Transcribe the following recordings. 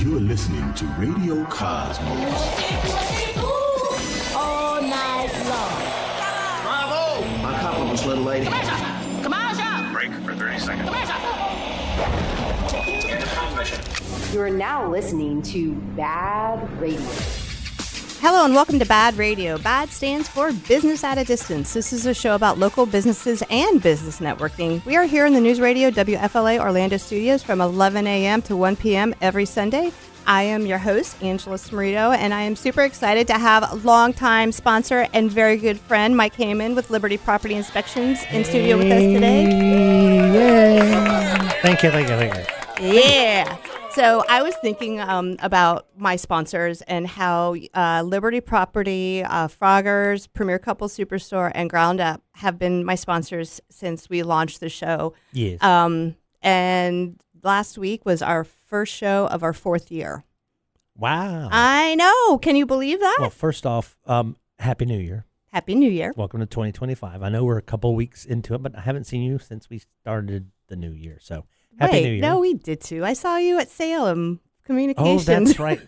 You're listening to Radio Cosmos. All night long. Bravo! My compliments, little lady. Commercial! Break for 30 seconds. You are now listening to Bad Radio. Hello and welcome to Bad Radio. BAD stands for Business at a Distance. This is a show about local businesses and business networking. We are here in the News Radio WFLA Orlando studios from 11 a.m. to 1 p.m. every Sunday. I am your host, Angela Smarito, and I am super excited to have a longtime sponsor and very good friend, Mike Hayman with Liberty Property Inspections in studio with us today. Yay! Thank you. Yeah. So I was thinking about my sponsors and how Liberty Property, Froggers, Premier Couple Superstore, and Ground Up have been my sponsors since we launched the show. Yes. And last week was our first show of our fourth year. Wow. I know. Can you believe that? Well, first off, Happy New Year. Happy New Year. Welcome to 2025. I know we're a couple weeks into it, but I haven't seen you since we started the new year. So Happy New Year. No, we did too. I saw you at Salem Communications. Oh, that's right.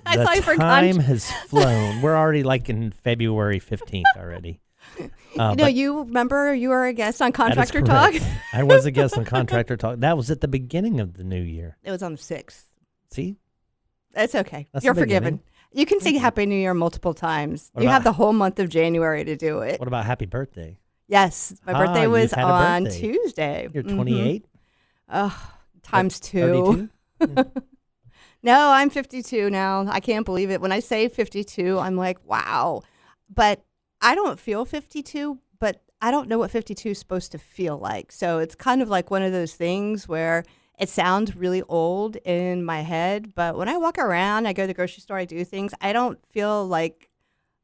I saw you for time has flown. We're already like in February 15th already. You remember you were a guest on That is Contractor Talk? correct. I was a guest on Contractor Talk. That was at the beginning of the new year. It was on the 6th. See? It's okay. That's You're the beginning. forgiven. You can say Happy New Year multiple times. What You about- have the whole month of January to do it. What about Happy Birthday? Yes, my birthday you've was had a on birthday. Tuesday. You're 28? Times two. 32? No, I'm 52 now. I can't believe it. When I say 52, I'm like, wow. But I don't feel 52, but I don't know what 52 is supposed to feel like. So it's kind of like one of those things where it sounds really old in my head, but when I walk around, I go to the grocery store, I do things, I don't feel like,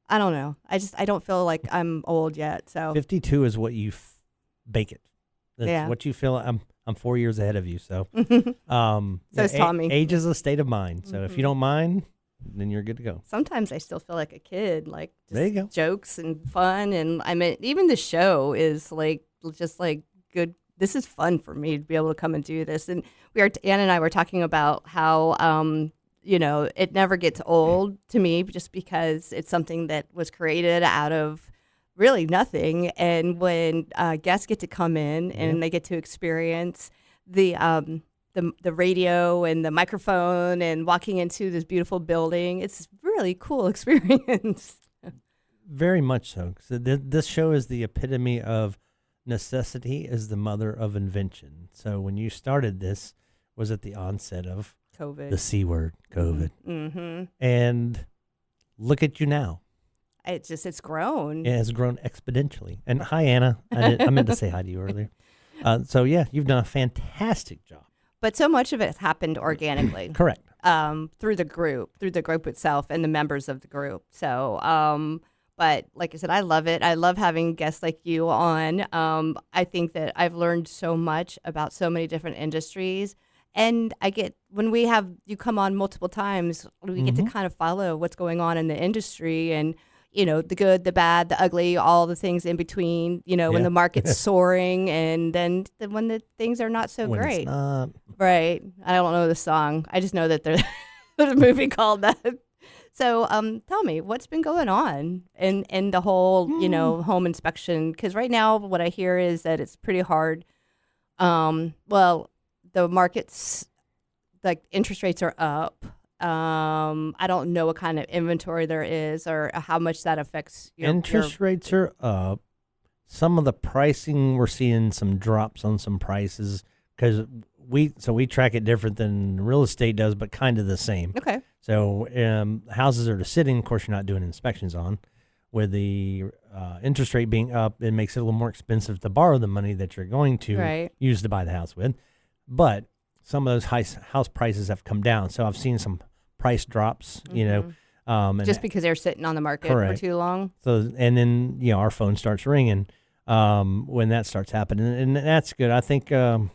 I don't know. I don't feel like I'm old yet. So 52 is what you bake it. That's Yeah. what you feel. I'm 4 years ahead of you. So, So is Tommy. Age is a state of mind. So if you don't mind, then you're good to go. sometimes I still feel like a kid, like just There you go. jokes and fun. And I mean, even the show is like, just like good. This is fun for me to be able to come and do this. And Ann and I were talking about how, it never gets old to me just because it's something that was created out of really nothing. And when guests get to come in and they get to experience the radio and the microphone and walking into this beautiful building, it's a really cool experience. Very much so. So this show is the epitome of necessity is the mother of invention. So when you started this, was at the onset of COVID. the C word, COVID. Mm-hmm. And look at you now. It's grown. It has grown exponentially. And hi, Anna. I meant to say hi to you earlier. So, yeah, you've done a fantastic job. But so much of it happened organically. Correct. Through the group itself and the members of the group. So, but like I said, I love it. I love having guests like you on. I think that I've learned so much about so many different industries. And when we have you come on multiple times, we get to kind of follow what's going on in the industry and, the good, the bad, the ugly, all the things in between, when the market's soaring and then when the things are not so When great. it's not. Right. I don't know the song. I just know that there's a movie called that. So tell me, what's been going on in the whole, home inspection? Because right now what I hear is that it's pretty hard. Well, the market's, like, interest rates are up. I don't know what kind of inventory there is or how much that affects your Interest rates are up. Some of the pricing, we're seeing some drops on some prices because we track it different than real estate does, but kind of the same. Okay. So houses that are sitting, of course, you're not doing inspections on. With the interest rate being up, it makes it a little more expensive to borrow the money that you're going to use to buy the house with. But some of those house prices have come down. So I've seen some price drops, and just because they're sitting on the market for too long. So, and then, our phone starts ringing when that starts happening. And that's good. I think I'm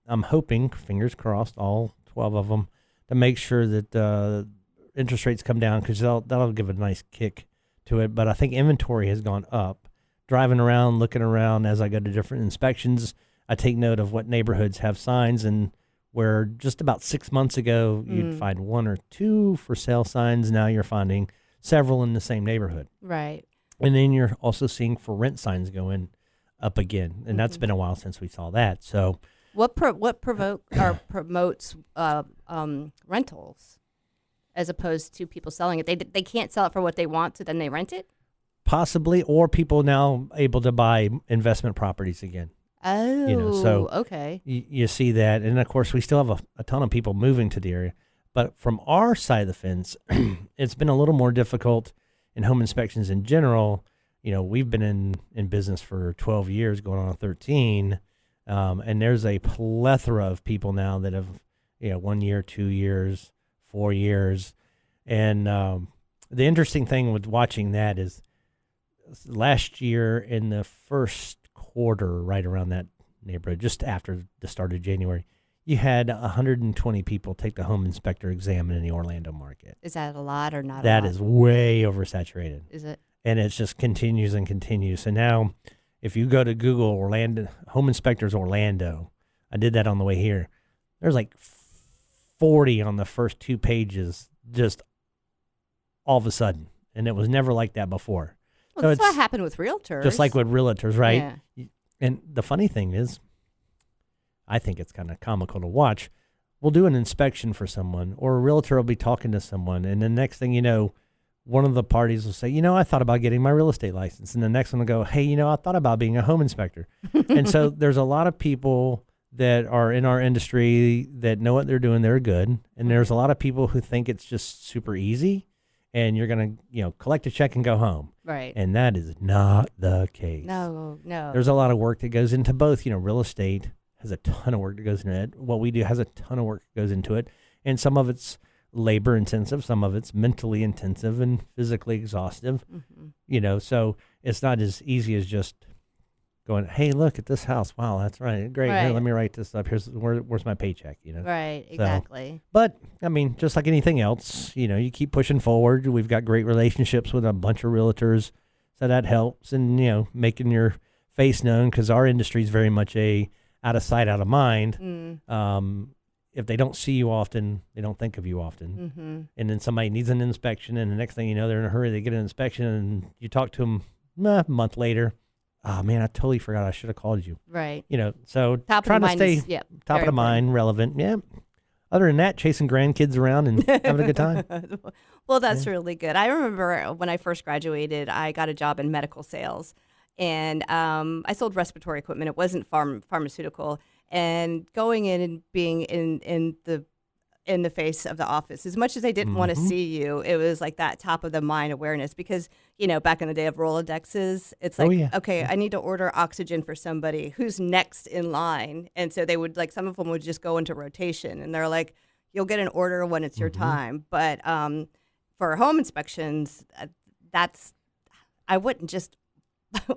hoping, fingers crossed, all 12 of them, to make sure that interest rates come down because that'll give a nice kick to it. But I think inventory has gone up. Driving around, looking around as I go to different inspections, I take note of what neighborhoods have signs and where just about 6 months ago, you'd find one or two for sale signs. Now you're finding several in the same neighborhood. Right. And then you're also seeing for rent signs going up again. And that's been a while since we saw that. So What promotes rentals as opposed to people selling it? They can't sell it for what they want, so then they rent it? possibly, or people now able to buy investment properties again. Oh, so okay. You see that. And, of course, we still have a ton of people moving to the area. But from our side of the fence, it's been a little more difficult in home inspections in general. We've been in business for 12 years, going on 13, and there's a plethora of people now that have, 1 year, 2 years, 4 years. And the interesting thing with watching that is last year in the first quarter, right around that neighborhood, just after the start of January, you had 120 people take the home inspector exam in the Orlando market. Is that a lot or not a lot? That is way oversaturated. Is it? And it just continues and continues. So now if you go to Google Orlando, Home Inspectors Orlando, I did that on the way here. There's like 40 on the first 2 pages just all of a sudden. And it was never like that before. Well, so that's what happened with realtors. Just like with realtors, right? Yeah. And the funny thing is, I think it's kind of comical to watch. We'll do an inspection for someone, or a realtor will be talking to someone, and the next thing you know, one of the parties will say, I thought about getting my real estate license. And the next one will go, hey, I thought about being a home inspector. And so there's a lot of people that are in our industry that know what they're doing. They're good. And there's a lot of people who think it's just super easy and you're going to, collect a check and go home. Right. And that is not the case. No. There's a lot of work that goes into both. Real estate has a ton of work that goes into it. What we do has a ton of work that goes into it. And some of it's labor intensive, some of it's mentally intensive and physically exhaustive. So it's not as easy as just going, hey, look at this house. Wow, that's right. Great. Right. Here, let me write this up. Where's my paycheck, Right, exactly. But, just like anything else, you keep pushing forward. We've got great relationships with a bunch of realtors, so that helps. And, making your face known, because our industry is very much a out of sight, out of mind. If they don't see you often, they don't think of you often. And then somebody needs an inspection, and the next thing you know, they're in a hurry. They get an inspection, and you talk to them a month later. Oh, man, I totally forgot. I should have called you. Right. So top trying of to mind stay top of the mind, relevant. Yeah. Other than that, chasing grandkids around and having a good time. Well, that's really good. I remember when I first graduated, I got a job in medical sales, and I sold respiratory equipment. It wasn't pharmaceutical. And going in and being in the face of the office, as much as I didn't want to see you, it was like that top of the mind awareness, because back in the day of Rolodexes, it's like, okay, I need to order oxygen for somebody who's next in line, and so they would, like, some of them would just go into rotation, and they're like, you'll get an order when it's your time. But for home inspections, I wouldn't just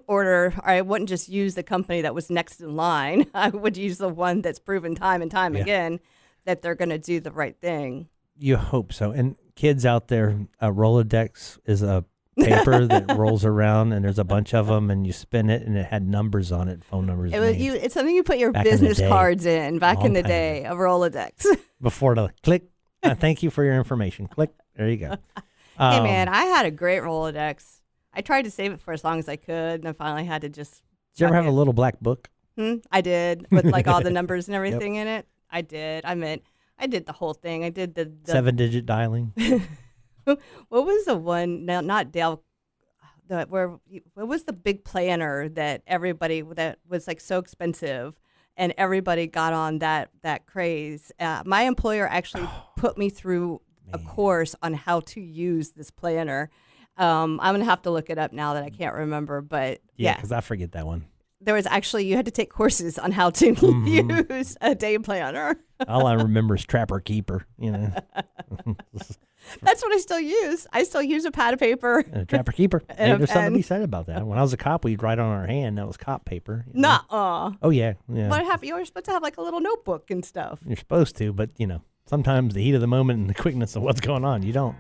order, or I wouldn't just use the company that was next in line. I would use the one that's proven time and time again that they're going to do the right thing. You hope so. And kids out there, a Rolodex is a paper that rolls around, and there's a bunch of them, and you spin it, and it had numbers on it, phone numbers. It's something you put your business cards in back in the day, a Rolodex. Before the click, thank you for your information. Click, there you go. Hey, man, I had a great Rolodex. I tried to save it for as long as I could, and I finally had to just. Did you ever have a little black book? I did, with like all the numbers and everything in it. I did. I did the whole thing. I did the 7-digit dialing. What was the one? No, not Dale. What was the big planner that was like so expensive, and everybody got on that craze? My employer actually put me through a course on how to use this planner. I'm going to have to look it up now that I can't remember, but yeah. Because I forget that one. There was actually, you had to take courses on how to use a day planner. All I remember is Trapper Keeper, That's what I still use. I still use a pad of paper. And a Trapper Keeper. Hey, there's something to be said about that. When I was a cop, we'd write on our hand. That was cop paper. Nuh-uh. Oh, yeah. But you were supposed to have like a little notebook and stuff. You're supposed to, but, sometimes the heat of the moment and the quickness of what's going on, you don't.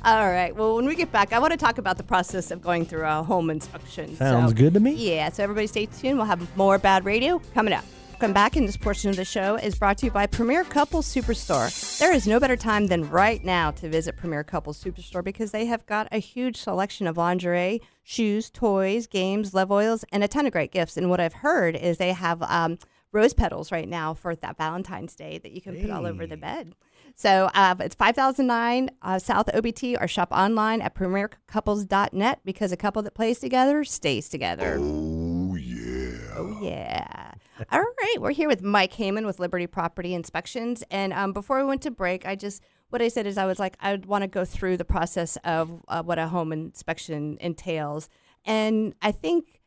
All right. Well, when we get back, I want to talk about the process of going through a home inspection. Sounds good to me. Yeah. So everybody stay tuned. We'll have more Bad Radio coming up. welcome back. And this portion of the show is brought to you by Premier Couples Superstore. There is no better time than right now to visit Premier Couples Superstore because they have got a huge selection of lingerie, shoes, toys, games, love oils, and a ton of great gifts. And what I've heard is they have rose petals right now for that Valentine's Day that you can put all over the bed. So it's 5009 South OBT, or shop online at premiercouples.net because a couple that plays together stays together. Oh, yeah. Oh, yeah. All right. We're here with Mike Hayman with Liberty Property Inspections. And before we went to break, what I said is I was like, I would want to go through the process of what a home inspection entails. And I think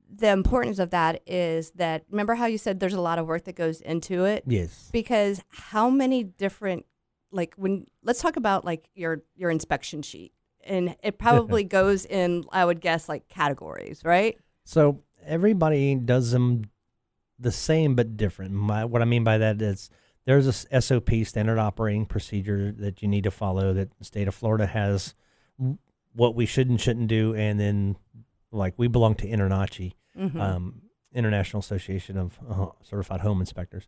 the importance of that is that, remember how you said there's a lot of work that goes into it? Yes. Because how many different, let's talk about like your inspection sheet. And it probably goes in, I would guess, like categories, right? So everybody does them the same but different. What I mean by that is there's a SOP, standard operating procedure, that you need to follow, that the state of Florida has what we should and shouldn't do. And then, like, we belong to INTRNACHI, International Association of Certified Home Inspectors.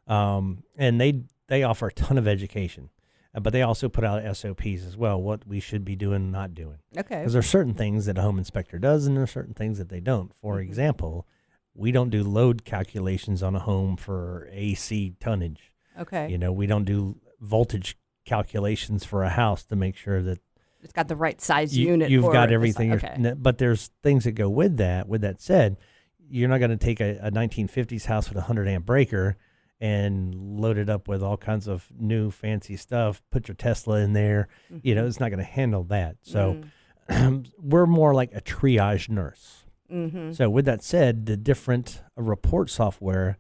And they offer a ton of education. But they also put out SOPs as well, what we should be doing and not doing. Okay. Because there are certain things that a home inspector does, and there are certain things that they don't. For example, we don't do load calculations on a home for AC tonnage. Okay. You know, we don't do voltage calculations for a house to make sure that it's got the right size unit. You've for got it. everything. Okay. But there's things that go with that. With that said, you're not going to take a 1950s house with a 100 amp breaker and load it up with all kinds of new fancy stuff, put your Tesla in there. You know, it's not going to handle that. So we're more like a triage nurse. So with that said, the different report software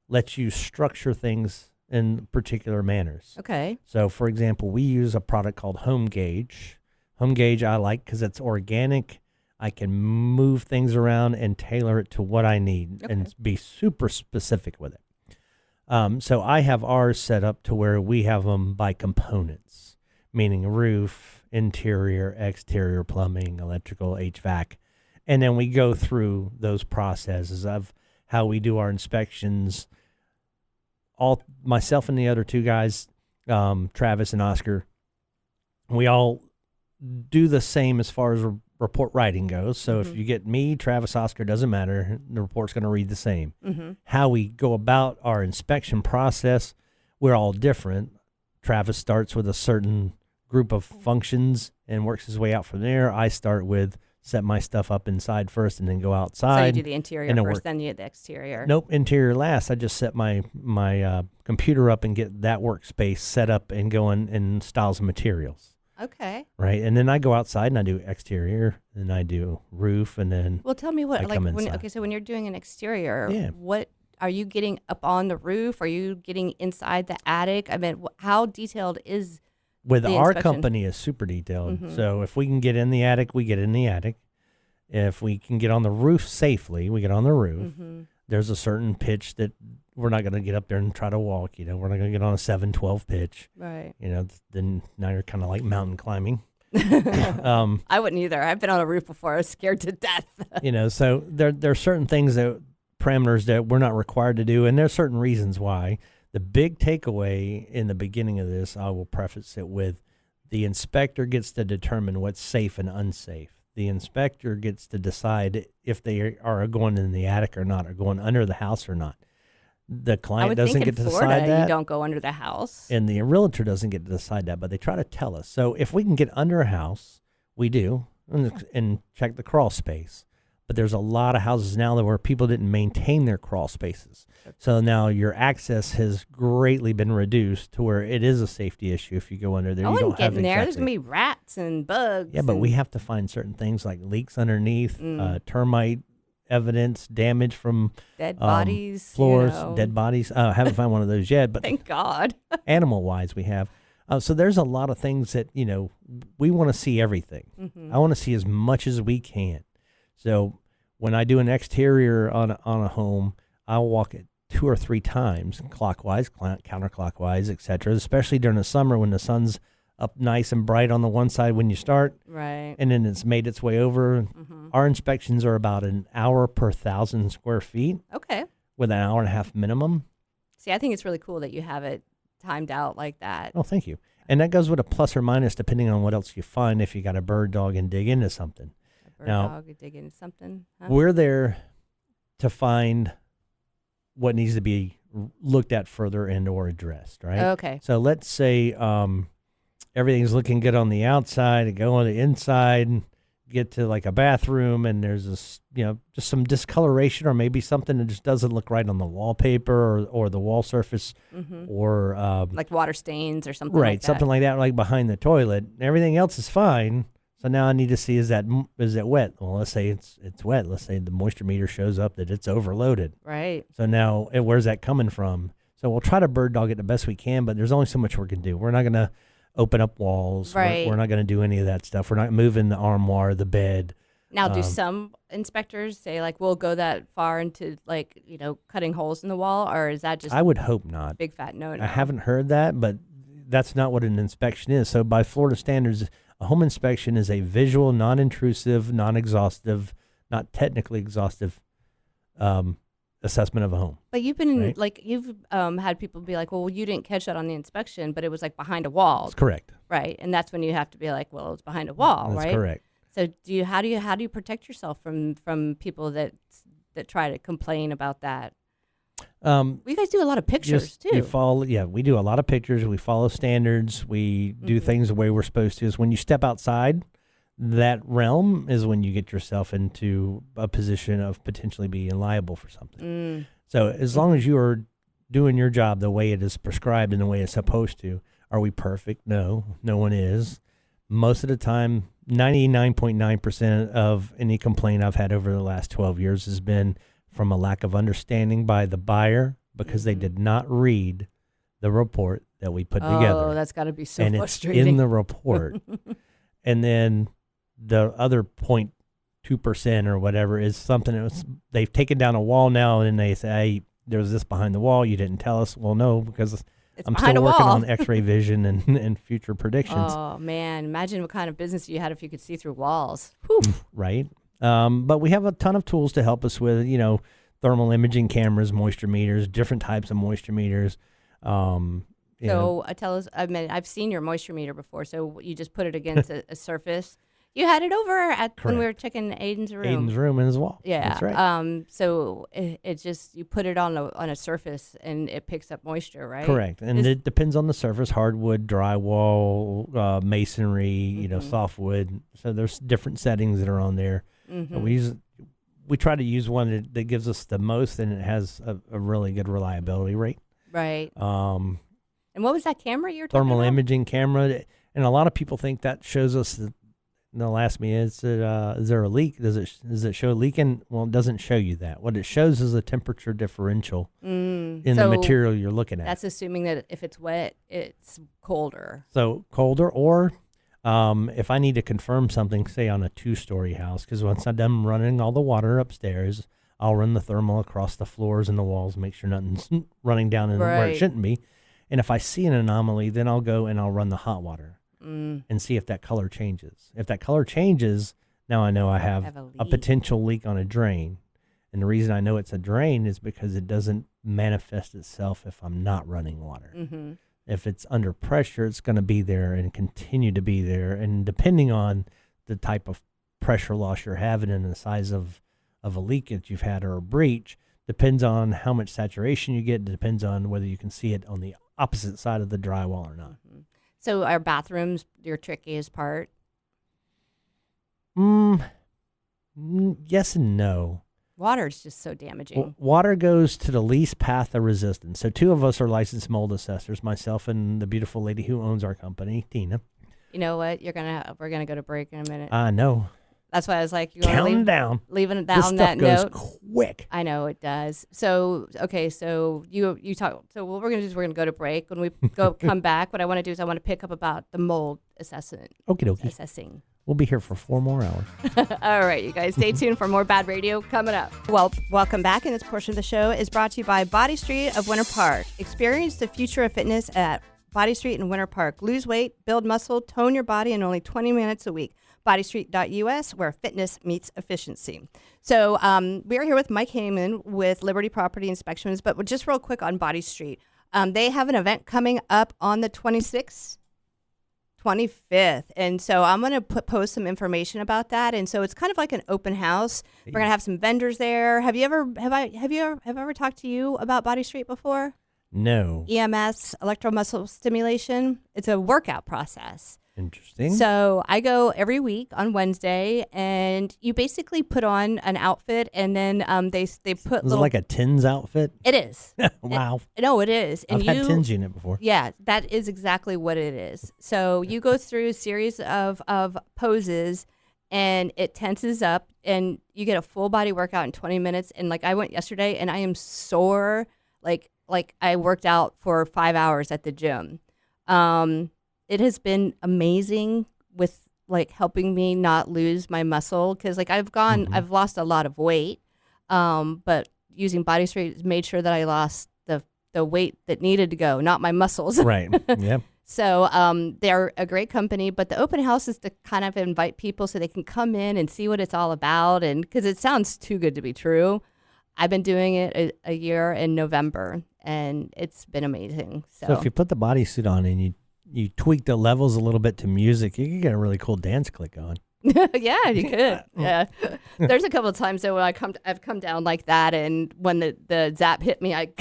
lets you structure things in particular manners. Okay. So, for example, we use a product called Home Gauge. Home Gauge I like because it's organic. I can move things around and tailor it to what I need and be super specific with it. So I have ours set up to where we have them by components, meaning roof, interior, exterior, plumbing, electrical, HVAC. And then we go through those processes of how we do our inspections. All myself and the other two guys, Travis and Oscar, we all do the same as far as report writing goes. So if you get me, Travis, Oscar, doesn't matter. The report's going to read the same. How we go about our inspection process, we're all different. Travis starts with a certain group of functions and works his way out from there. I start with set my stuff up inside first and then go outside. So you do the interior first, then you do the exterior. Nope, interior last. I just set my computer up and get that workspace set up and going in styles and materials. Okay. Right, and then I go outside and I do exterior, and I do roof, and then well, tell me what so when you're doing an exterior, Yeah. what are you getting up on the roof? Are you getting inside the attic? I mean, how detailed is with the our inspection? company is super detailed. So if we can get in the attic, we get in the attic. If we can get on the roof safely, we get on the roof. There's a certain pitch that we're not going to get up there and try to walk. You know, we're not going to get on a 7-12 pitch. Right. You know, then now you're kind of like mountain climbing. I wouldn't either. I've been on a roof before. I was scared to death. You know, so there are certain things parameters that we're not required to do, and there's certain reasons why. The big takeaway in the beginning of this, I will preface it with, the inspector gets to determine what's safe and unsafe. The inspector gets to decide if they are going in the attic or not, or going under the house or not. The client doesn't get to decide that. You don't go under the house. And the realtor doesn't get to decide that, but they try to tell us. So if we can get under a house, we do, and check the crawl space. But there's a lot of houses now where people didn't maintain their crawl spaces. So now your access has greatly been reduced to where it is a safety issue if you go under there. I you wouldn't don't get have in there. exactly. There's going to be rats and bugs. Yeah, but we have to find certain things like leaks underneath, termite evidence, damage from dead bodies, floors, you know. dead bodies. I haven't found one of those yet, but Thank God. animal-wise we have. So there's a lot of things that, you know, we want to see everything. I want to see as much as we can. So when I do an exterior on a home, I'll walk it 2 or 3 times, clockwise, counterclockwise, etc. Especially during the summer when the sun's up nice and bright on the one side when you start, Right. and then it's made its way over. Our inspections are about an hour per 1,000 square feet, Okay. with an hour and a half minimum. See, I think it's really cool that you have it timed out like that. Oh, thank you. And that goes with a plus or minus depending on what else you find if you got a bird dog and dig into something. A bird Now, dog dig into something. Huh? We're there to find what needs to be looked at further and or addressed, right? Okay. So let's say everything's looking good on the outside and go on the inside and get to like a bathroom and there's this, just some discoloration or maybe something that just doesn't look right on the wallpaper or the wall surface or like water stains or something right, like that. something like that, like behind the toilet. Everything else is fine. So now I need to see, is it wet? Well, let's say it's wet. Let's say the moisture meter shows up that it's overloaded. Right. So now where's that coming from? So we'll try to bird dog it the best we can, but there's only so much we can do. We're not going to open up walls. Right. We're not going to do any of that stuff. We're not moving the armoire, the bed. Now, do some inspectors say, like, we'll go that far into, like, cutting holes in the wall, or is that just I would hope not. big fat no-no? I haven't heard that, but that's not what an inspection is. So by Florida standards, a home inspection is a visual, non-intrusive, non-exhaustive, not technically exhaustive assessment of a home. But you've been, right? like, you've had people be like, well, you didn't catch that on the inspection, but it was, like, behind a wall. That's correct. Right. And that's when you have to be like, well, it's behind a wall, That's right? correct. So how do you protect yourself from people that try to complain about that? You guys do a lot of pictures too. We do a lot of pictures. We follow standards. We do things the way we're supposed to. Is when you step outside that realm is when you get yourself into a position of potentially being liable for something. So as long as you are doing your job the way it is prescribed and the way it's supposed to, are we perfect? No, no one is. Most of the time, 99.9% of any complaint I've had over the last 12 years has been from a lack of understanding by the buyer because they did not read the report that we put together. Oh, that's got to be so and frustrating. it's in the report. And then the other 0.2% or whatever is something that was, they've taken down a wall now and they say, hey, there's this behind the wall. You didn't tell us. Well, no, because I'm still working on X-ray vision and future predictions. Oh, man. Imagine what kind of business you had if you could see through walls. Whew. Right. But we have a ton of tools to help us with, thermal imaging cameras, moisture meters, different types of moisture meters. Tell us, I've seen your moisture meter before. So you just put it against a surface. You had it over when we were checking Aiden's room. Aiden's room in his wall. Yeah. That's right. So it just, you put it on a surface and it picks up moisture, right? Correct. And it depends on the surface, hardwood, drywall, masonry, softwood. So there's different settings that are on there. We try to use one that gives us the most and it has a really good reliability rate. Right. And what was that camera you were talking about? Thermal imaging camera. And a lot of people think that shows us they'll ask me, is there a leak? Does it show leaking? Well, it doesn't show you that. What it shows is a temperature differential in the material you're looking at. That's assuming that if it's wet, it's colder. So colder, or if I need to confirm something, say on a 2-story house, because once I'm done running all the water upstairs, I'll run the thermal across the floors and the walls, make sure nothing's running down where it shouldn't be. And if I see an anomaly, then I'll go and I'll run the hot water. And see if that color changes. If that color changes, now I know I have a potential leak on a drain. And the reason I know it's a drain is because it doesn't manifest itself if I'm not running water. If it's under pressure, it's going to be there and continue to be there. And depending on the type of pressure loss you're having and the size of a leak that you've had or a breach, depends on how much saturation you get. It depends on whether you can see it on the opposite side of the drywall or not. So are bathrooms your trickiest part? Yes and no. Water is just so damaging. Water goes to the least path of resistance. So 2 of us are licensed mold assessors, myself and the beautiful lady who owns our company, Tina. You know what? We're gonna go to break in a minute. I know. That's why I was like, counting down. Leaving it this down stuff that goes note. Quick. I know it does. So okay, so you talk. So what we're gonna do is we're gonna go to break. When we come back, what I want to do is I want to pick up about the mold assessing. Okie dokie. Assessing. We'll be here for 4 more hours. All right, you guys, stay tuned for more Bad Radio coming up. Well, welcome back. And this portion of the show is brought to you by Body Street of Winter Park. Experience the future of fitness at Body Street in Winter Park. Lose weight, build muscle, tone your body in only 20 minutes a week. bodystreet.us, where fitness meets efficiency. So we are here with Mike Hayman with Liberty Property Inspections, but just real quick on Body Street. They have an event coming up on the 26th, 25th. And so I'm going to post some information about that. And so it's kind of like an open house. We're going to have some vendors there. Have I ever talked to you about Body Street before? No. EMS, electromuscle stimulation. It's a workout process. Interesting. So I go every week on Wednesday, and you basically put on an outfit, and then they put Is it like a TINS outfit? It is. Wow. No, it is. And I've had TINS unit before. Yeah, that is exactly what it is. So you go through a series of poses, and it tenses up, and you get a full body workout in 20 minutes. And like I went yesterday, and I am sore, like I worked out for 5 hours at the gym. It has been amazing with like helping me not lose my muscle, because like I've lost a lot of weight, but using Body Street has made sure that I lost the weight that needed to go, not my muscles. Right. Yep. So they're a great company, but the open house is to kind of invite people so they can come in and see what it's all about, and because it sounds too good to be true. I've been doing it a year in November, and it's been amazing. So if you put the bodysuit on and you tweak the levels a little bit to music, you can get a really cool dance click on. Yeah, you could. Yeah. There's a couple of times though when I've come down like that, and when the zap hit me, I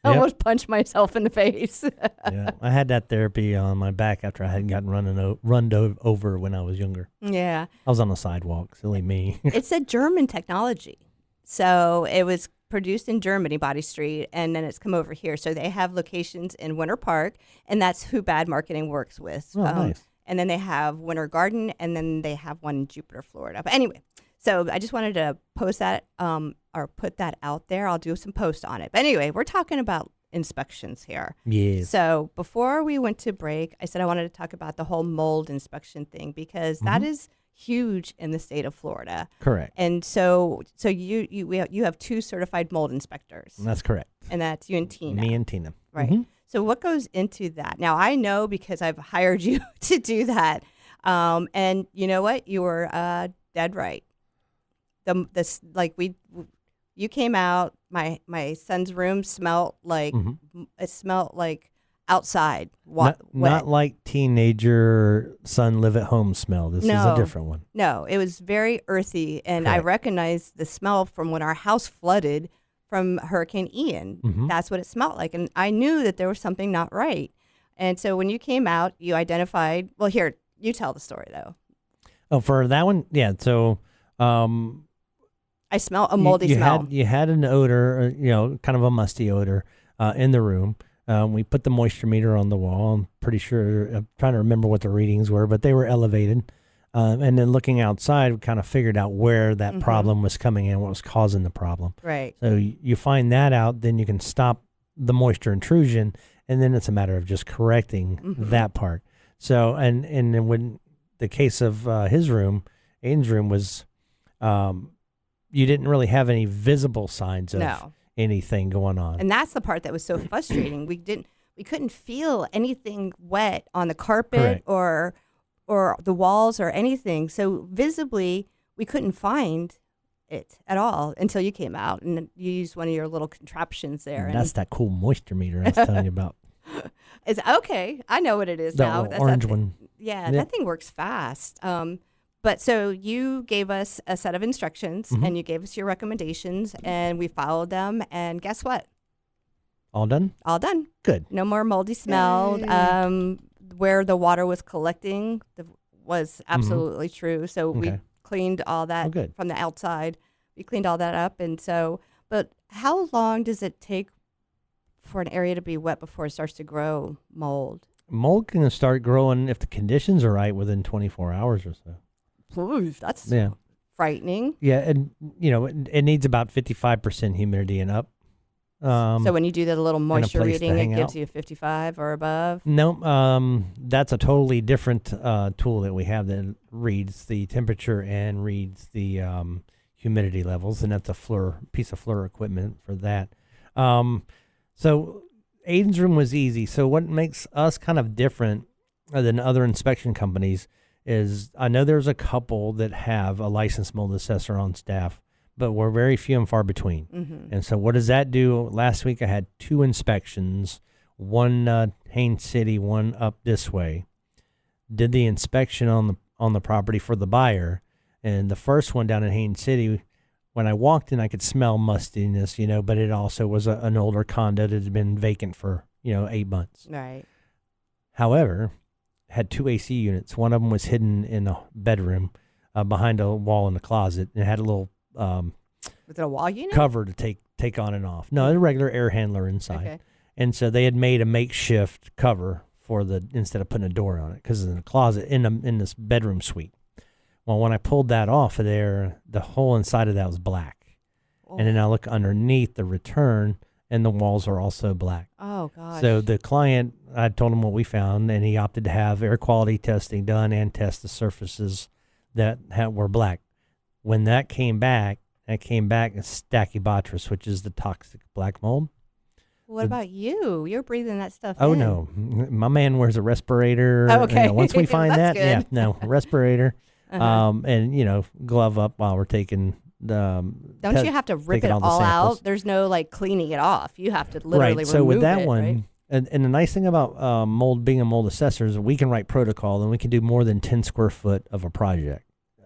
almost punched myself in the face. Yeah, I had that therapy on my back after I hadn't gotten run over when I was younger. Yeah. I was on the sidewalk. Silly me. It's a German technology. So it was produced in Germany, Body Street, and then it's come over here. So they have locations in Winter Park, and that's who Bad Marketing works with. Oh, nice. And then they have Winter Garden, and then they have one in Jupiter, Florida. But anyway, so I just wanted to post that or put that out there. I'll do some posts on it. But anyway, we're talking about inspections here. Yes. So before we went to break, I said I wanted to talk about the whole mold inspection thing, because that is huge in the state of Florida. Correct. And so you have two certified mold inspectors. That's correct. And that's you and Tina. Me and Tina. Right. Mm-hmm. So what goes into that? Now I know because I've hired you to do that. And you know what? You were dead right. You came out. My son's room smelled like it smelled like outside. Not like teenager son live at home smell. This is a different one. No, it was very earthy, and Correct. I recognized the smell from when our house flooded from Hurricane Ian. That's what it smelled like, and I knew that there was something not right. And so when you came out, you identified. Well, here, you tell the story though. Oh, for that one, yeah. So, I smell a moldy smell. You had an odor, kind of a musty odor in the room. We put the moisture meter on the wall. I'm pretty sure, I'm trying to remember what the readings were, but they were elevated. And then looking outside, we kind of figured out where that problem was coming in, what was causing the problem. Right. So you find that out, then you can stop the moisture intrusion, and then it's a matter of just correcting that part. So, and then when the case of his room, Aiden's room was, you didn't really have any visible signs of anything going on. And that's the part that was so frustrating. We couldn't feel anything wet on the carpet or the walls or anything. So visibly, we couldn't find it at all until you came out and you used one of your little contraptions there. And that's that cool moisture meter I was telling you about. It's okay. I know what it is now. The orange one. Yeah, that thing works fast. But so you gave us a set of instructions and you gave us your recommendations and we followed them. And guess what? All done? All done. Good. No more moldy smell. Where the water was collecting was absolutely true. So we cleaned all that from the outside. We cleaned all that up. And so, but how long does it take for an area to be wet before it starts to grow mold? Mold can start growing if the conditions are right within 24 hours or so. That's frightening. Yeah, and it needs about 55% humidity and up. So when you do the little moisture reading, it gives out. you 55 or above? No, that's a totally different tool that we have that reads the temperature and reads the humidity levels, and that's a piece of FLIR equipment for that. So Aiden's room was easy. So what makes us kind of different than other inspection companies is I know there's a couple that have a licensed mold assessor on staff, but we're very few and far between. Mm-hmm. And so what does that do? Last week I had 2 inspections, one Haines City, one up this way. Did the inspection on the property for the buyer, and the first one down in Haines City, when I walked in, I could smell mustiness, but it also was an older condo that had been vacant for 8 months. Right. However, had 2 AC units. One of them was hidden in a bedroom behind a wall in the closet, and it had a little Was it a wall unit? cover to take on and off. No, a regular air handler inside. Okay. And so they had made a makeshift cover for instead of putting a door on it, because it's in a closet in this bedroom suite. Well, when I pulled that off of there, the whole inside of that was black. Oh. And then I look underneath the return, and the walls are also black. Oh, gosh. So the client, I told him what we found, and he opted to have air quality testing done and test the surfaces that were black. When that came back as Stachybotrys, which is the toxic black mold. What about you? You're breathing that stuff Oh, in. no. My man wears a respirator. Oh, okay. Once we find that, That's good. respirator. Uh-huh. And, glove up while we're taking the Don't you have to rip it all out? There's no cleaning it off. You have to literally remove it. So with that one, right? and the nice thing about mold being a mold assessor is we can write protocol, and we can do more than 10 square foot of a project.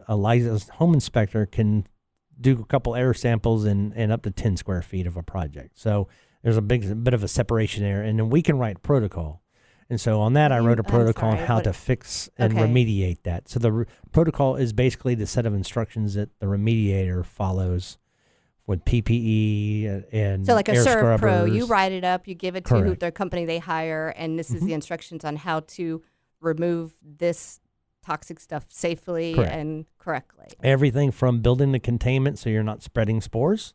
A licensed home inspector can do a couple air samples and up to 10 square feet of a project. So there's a bit of a separation there, and then we can write protocol. And so on that, I wrote a protocol on how to fix and remediate that. So the protocol is basically the set of instructions that the remediator follows with PPE and So like a air Serve Pro, scrubbers. you write it up, you give it to Correct. the company they hire, and this is the instructions on how to remove this toxic stuff safely Correct. and correctly. Everything from building the containment so you're not spreading spores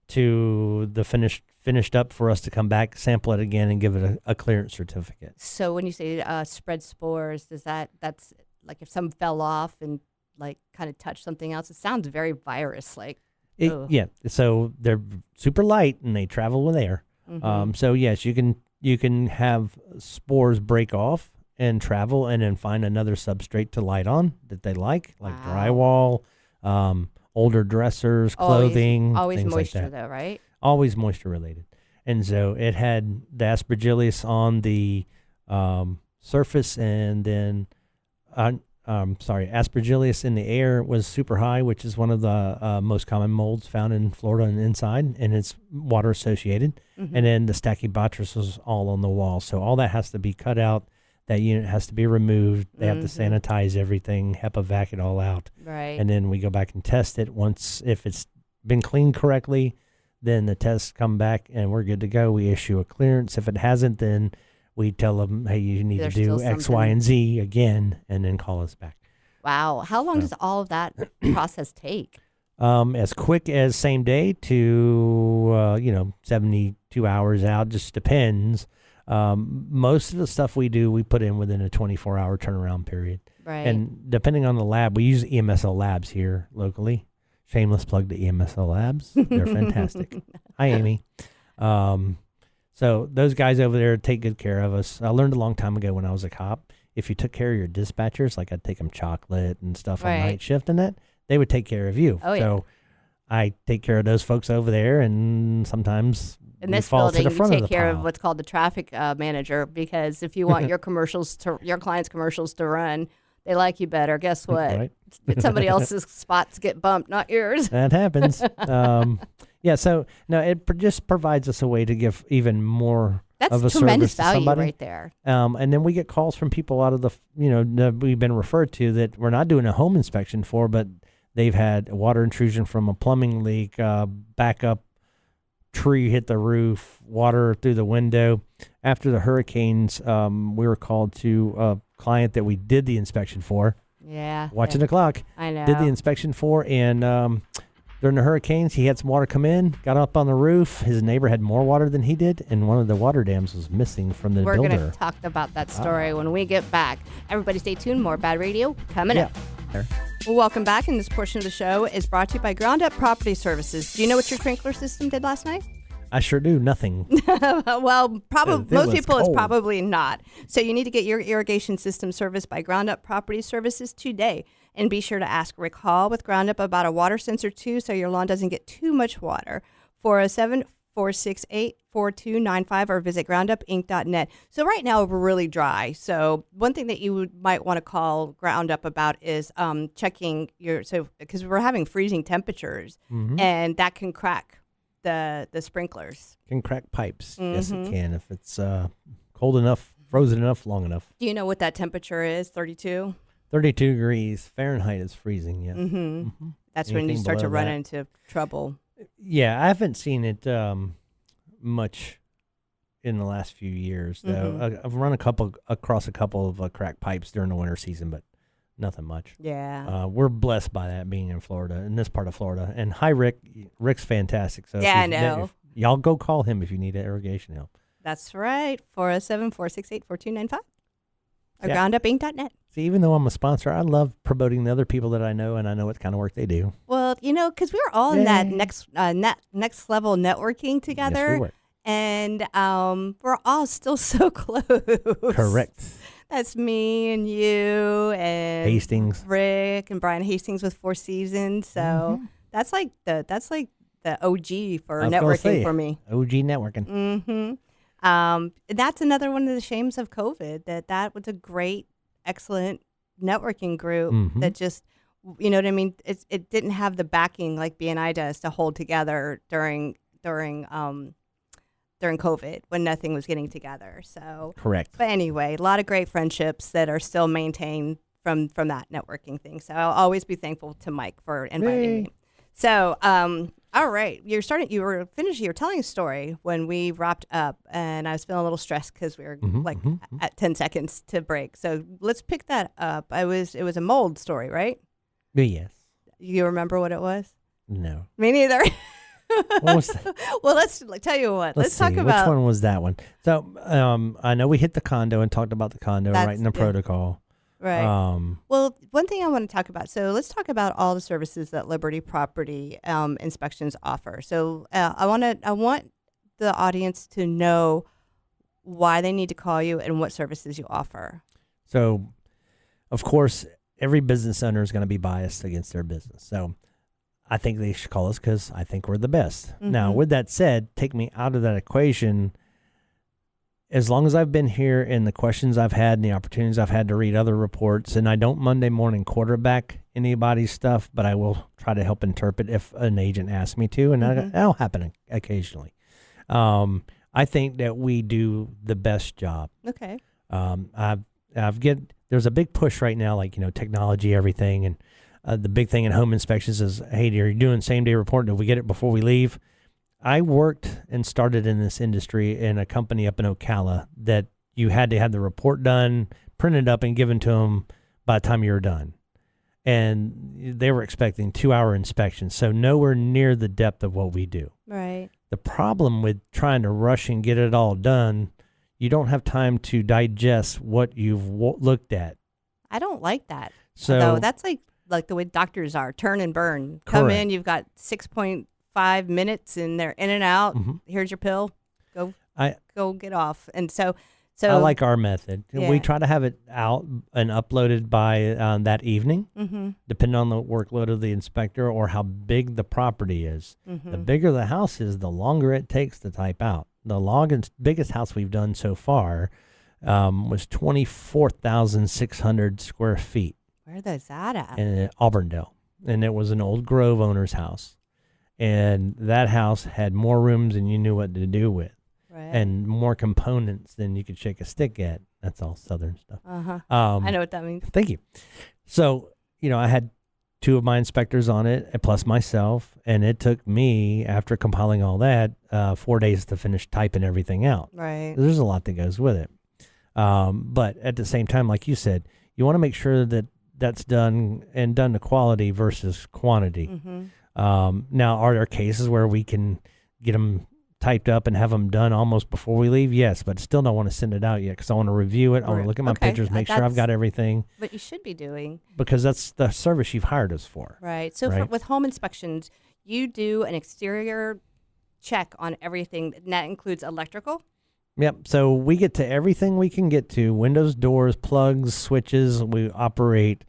to the finished up for us to come back, sample it again, and give it a clearance certificate. So when you say spread spores, that's like if some fell off and kind of touched something else? It sounds very virus-like. Yeah, so they're super light and they travel with air. Mm-hmm. So yes, you can have spores break off and travel, and then find another substrate to light on that they like drywall, older dressers, clothing, always things moisture like that. though, right? Always moisture related. And so it had the aspergillus on the surface, and then aspergillus in the air was super high, which is one of the most common molds found in Florida and inside, and it's water associated. Mm-hmm. And then the Stachybotrys was all on the wall. So all that has to be cut out. That unit has to be removed. They have to sanitize everything, HEPA vac it all out. Right. And then we go back and test it. If it's been cleaned correctly, then the tests come back and we're good to go. We issue a clearance. If it hasn't, then we tell them, hey, you need There's to do still X, something. Y, and Z again, and then call us back. Wow. How long does all of that process take? As quick as same day to 72 hours out. Just depends. Most of the stuff we do, we put in within a 24-hour turnaround period. Right. And depending on the lab, we use EMSL Labs here locally. Shameless plug to EMSL Labs. They're fantastic. Hi, Amy. So those guys over there take good care of us. I learned a long time ago when I was a cop, if you took care of your dispatchers, like I'd take them chocolate and stuff on night shift and that, they would take care of you. Oh, yeah. So I take care of those folks over there, and sometimes in we this fall building, to the front you of take the care pile. of what's called the traffic manager, because if you want your clients' commercials to run, they like you better. Guess what? Right. Somebody else's spots get bumped, not yours. That happens. So no, it just provides us a way to give even more That's of a tremendous service to value somebody. right there. And then we get calls from people out of the, that we've been referred to that we're not doing a home inspection for, but they've had water intrusion from a plumbing leak, backup tree hit the roof, water through the window. After the hurricanes, we were called to a client that we did the inspection for. Yeah. Watching the clock. I know. Did the inspection for, and during the hurricanes, he had some water come in, got up on the roof. His neighbor had more water than he did, and one of the water dams was missing from the We're builder. going to talk about that story when we get back. Everybody stay tuned. More Bad Radio coming up. Well, welcome back. And this portion of the show is brought to you by Ground Up Property Services. Do you know what your sprinkler system did last night? I sure do. Nothing. Well, probably It most was people it's cold. probably not. So you need to get your irrigation system serviced by Ground Up Property Services today, and be sure to ask Rick Hall with Ground Up about a water sensor too, so your lawn doesn't get too much water. 407-468-4295 or visit groundupinc.net. So right now we're really dry. So one thing that might want to call Ground Up about is checking because we're having freezing temperatures, and that can crack the sprinklers. Can crack pipes. Yes, it can if it's cold enough, frozen enough, long enough. Do you know what that temperature is? 32? 32 degrees Fahrenheit is freezing, yes. That's when you Anything start to below run that. into trouble. Yeah, I haven't seen it much in the last few years, though. I've run across a couple of cracked pipes during the winter season, but nothing much. Yeah. We're blessed by that being in Florida, in this part of Florida. And hi, Rick. Rick's fantastic. So Yeah, I know. Y'all go call him if you need irrigation help. That's right. 407-468-4295 or Yeah. groundupinc.net. See, even though I'm a sponsor, I love promoting the other people that I know, and I know what kind of work they do. Well, because we were all in that Yay. next level networking together. Yes, we were. And we're all still so close. Correct. That's me and you and Hastings. Rick and Brian Hastings with Four Seasons. So that's like the OG for I was gonna networking say, for me. OG networking. That's another one of the shames of COVID, that was a great, excellent networking group that just, you know what I mean? It didn't have the backing like BNI does to hold together during COVID when nothing was getting together. So Correct. But anyway, a lot of great friendships that are still maintained from that networking thing. So I'll always be thankful to Mike for inviting me. So, all right, you were telling a story when we wrapped up, and I was feeling a little stressed because we were at 10 seconds to break. So let's pick that up. It was a mold story, right? Yes. You remember what it was? No. Me neither. What was that? Well, let's tell you what. Let's talk see, about which one was that one. So I know we hit the condo and talked about the condo right in the protocol. Right. Well, one thing I want to talk about. So let's talk about all the services that Liberty Property Inspections offer. So I want the audience to know why they need to call you and what services you offer. So, of course, every business owner is going to be biased against their business. So I think they should call us because I think we're the best. Now, with that said, take me out of that equation. As long as I've been here and the questions I've had and the opportunities I've had to read other reports, and I don't Monday morning quarterback anybody's stuff, but I will try to help interpret if an agent asks me to, and that'll happen occasionally. I think that we do the best job. Okay. There's a big push right now, like, technology, everything, and the big thing in home inspections is, hey, are you doing same day reporting? Do we get it before we leave? I worked and started in this industry in a company up in Ocala that you had to have the report done, printed up, and given to them by the time you were done. And they were expecting 2-hour inspections, so nowhere near the depth of what we do. Right. The problem with trying to rush and get it all done, you don't have time to digest what you've looked at. I don't like that. So that's like the way doctors are, turn and burn. Come Correct. in, you've got 6.5 minutes, and they're in and out. Here's your pill. Go get off. And so I like our method. Yeah. We try to have it out and uploaded by that evening, depending on the workload of the inspector or how big the property is. The bigger the house is, the longer it takes to type out. The biggest house we've done so far was 24,600 square feet. Where is that at? In Auburndale. And it was an old Grove owner's house. And that house had more rooms than you knew what to do with. Right. And more components than you could shake a stick at. That's all Southern stuff. I know what that means. Thank you. So, I had 2 of my inspectors on it, plus myself, and it took me, after compiling all that, 4 days to finish typing everything out. Right. There's a lot that goes with it. But at the same time, like you said, you want to make sure that that's done to quality versus quantity. Now, are there cases where we can get them typed up and have them done almost before we leave? Yes, but still don't want to send it out yet because I want to review it. I want to look at my pictures, make sure I've got everything. What you should be doing. Because that's the service you've hired us for. Right. So with home inspections, you do an exterior check on everything. And that includes electrical. Yep. So we get to everything we can get to: windows, doors, plugs, switches. We operate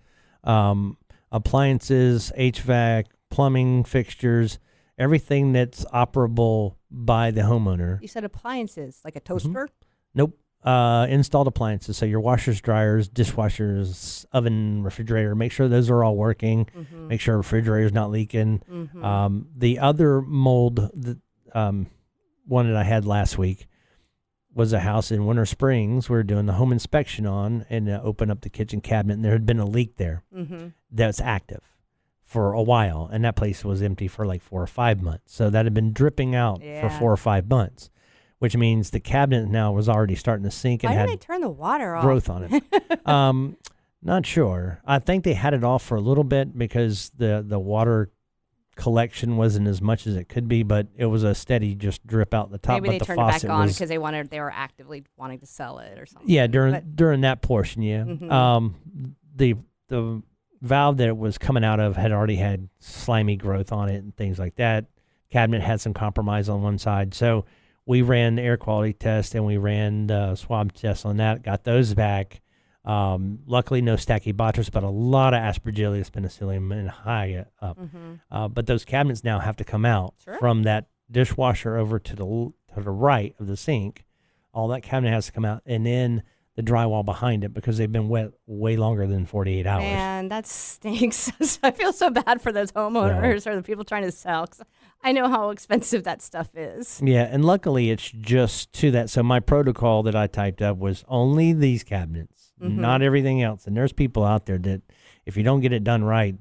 appliances, HVAC, plumbing fixtures, everything that's operable by the homeowner. You said appliances, like a toaster? Nope. Installed appliances. So your washers, dryers, dishwashers, oven, refrigerator. Make sure those are all working. Make sure refrigerator's not leaking. The other mold, one that I had last week, was a house in Winter Springs we were doing the home inspection on, and opened up the kitchen cabinet, and there had been a leak there that's active for a while, and that place was empty for like 4 or 5 months. So that had been dripping out for 4 or 5 months, which means the cabinet now was already starting to sink and Why had did they turn the water off? growth on it. Not sure. I think they had it off for a little bit because the water collection wasn't as much as it could be, but it was a steady just drip out the top. Maybe but they the turned it back faucet on was, because they were actively wanting to sell it or something. yeah, during that portion, yeah. The valve that it was coming out of had already had slimy growth on it and things like that. Cabinet had some compromise on one side, so we ran the air quality test and we ran the swab tests on that. Got those back. Luckily, no Stachybotrys, but a lot of Aspergillus penicillium and high up. But those cabinets now have to come out from that dishwasher over to the right of the sink. All that cabinet has to come out, and then the drywall behind it, because they've been wet way longer than 48 hours. Man, that stinks. I feel so bad for those homeowners or the people trying to sell, 'cause I know how expensive that stuff is. Yeah, and luckily it's just to that. So my protocol that I typed up was only these cabinets, not everything else. And there's people out there that if you don't get it done right,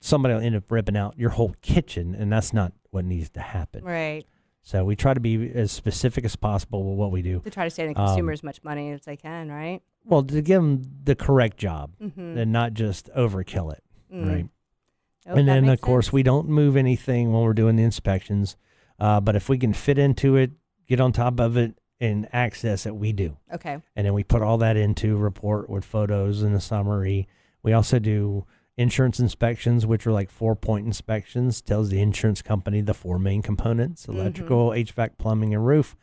somebody will end up ripping out your whole kitchen, and that's not what needs to happen. Right. So we try to be as specific as possible with what we do. To try to save the consumer as much money as they can, right? Well, to give them the correct job and not just overkill it, right? Oh, And that then, makes of course, sense. we don't move anything when we're doing the inspections. But if we can fit into it, get on top of it, and access it, we do. Okay. And then we put all that into a report with photos and a summary. We also do insurance inspections, which are like 4-point inspections. Tells the insurance company the 4 main components: electrical, HVAC, plumbing, and roof.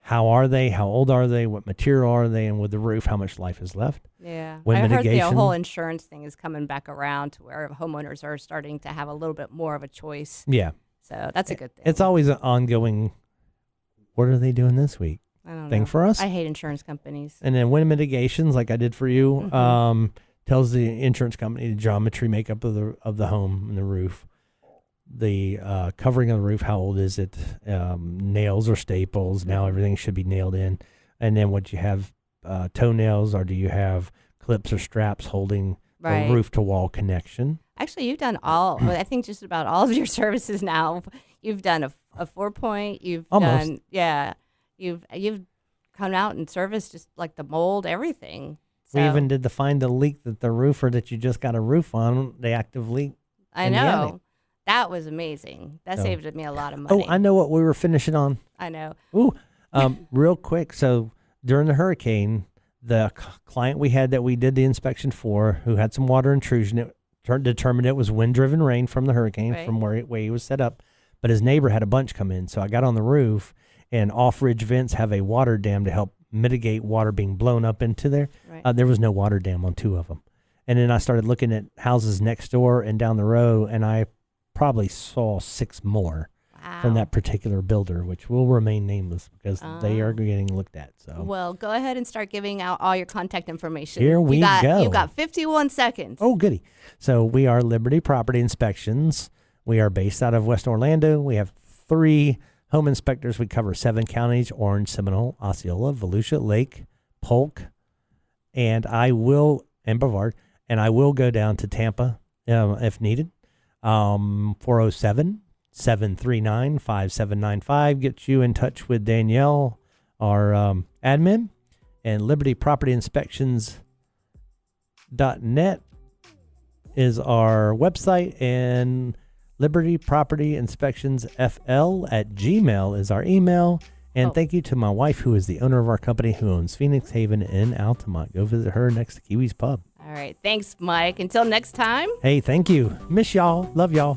How are they? How old are they? What material are they? And with the roof, how much life is left? Yeah. Wind I heard the mitigation. whole insurance thing is coming back around to where homeowners are starting to have a little bit more of a choice. Yeah. So that's a good thing. It's always an ongoing, what are they doing this week? I don't thing know. for us. I hate insurance companies. And then wind mitigations, like I did for you, tells the insurance company the geometry makeup of the home and the roof, the covering of the roof, how old is it, nails or staples. Now everything should be nailed in. And then what you have, toenails, or do you have clips or straps holding the roof to wall connection? Actually, you've done I think just about all of your services now. You've done a 4-point. You've Almost. done, yeah. You've come out and serviced just like the mold, everything. So, We even did the find the leak that the roofer that you just got a roof on, the active leak. I in the attic. know. That was amazing. That So- saved me a lot of money. Oh, I know what we were finishing on. I know. Ooh, real quick. So during the hurricane, the client we had that we did the inspection for, who had some water intrusion, it determined it was wind-driven rain from the hurricane, from where he was set up. But his neighbor had a bunch come in, so I got on the roof, and off-ridge vents have a water dam to help mitigate water being blown up into there. Right. There was no water dam on 2 of them. And then I started looking at houses next door and down the road, and I probably saw 6 more from that particular builder, which will remain nameless because they are getting looked at. So, Well, go ahead and start giving out all your contact information. Here we go. You've got 51 seconds. oh, goody. So we are Liberty Property Inspections. We are based out of West Orlando. We have 3 home inspectors. We cover 7 counties: Orange, Seminole, Osceola, Volusia, Lake, Polk, and Brevard. And I will go down to Tampa if needed. 407-739-5795 gets you in touch with Danielle, our admin, and libertypropertyinspections.net is our website, and Liberty Property Inspections FL@gmail is our email. And thank you to my wife, who is the owner of our company, who owns Phoenix Haven in Altamont. Go visit her next to Kiwi's Pub. All right. Thanks, Mike. Until next time. Hey, thank you. Miss y'all. Love y'all.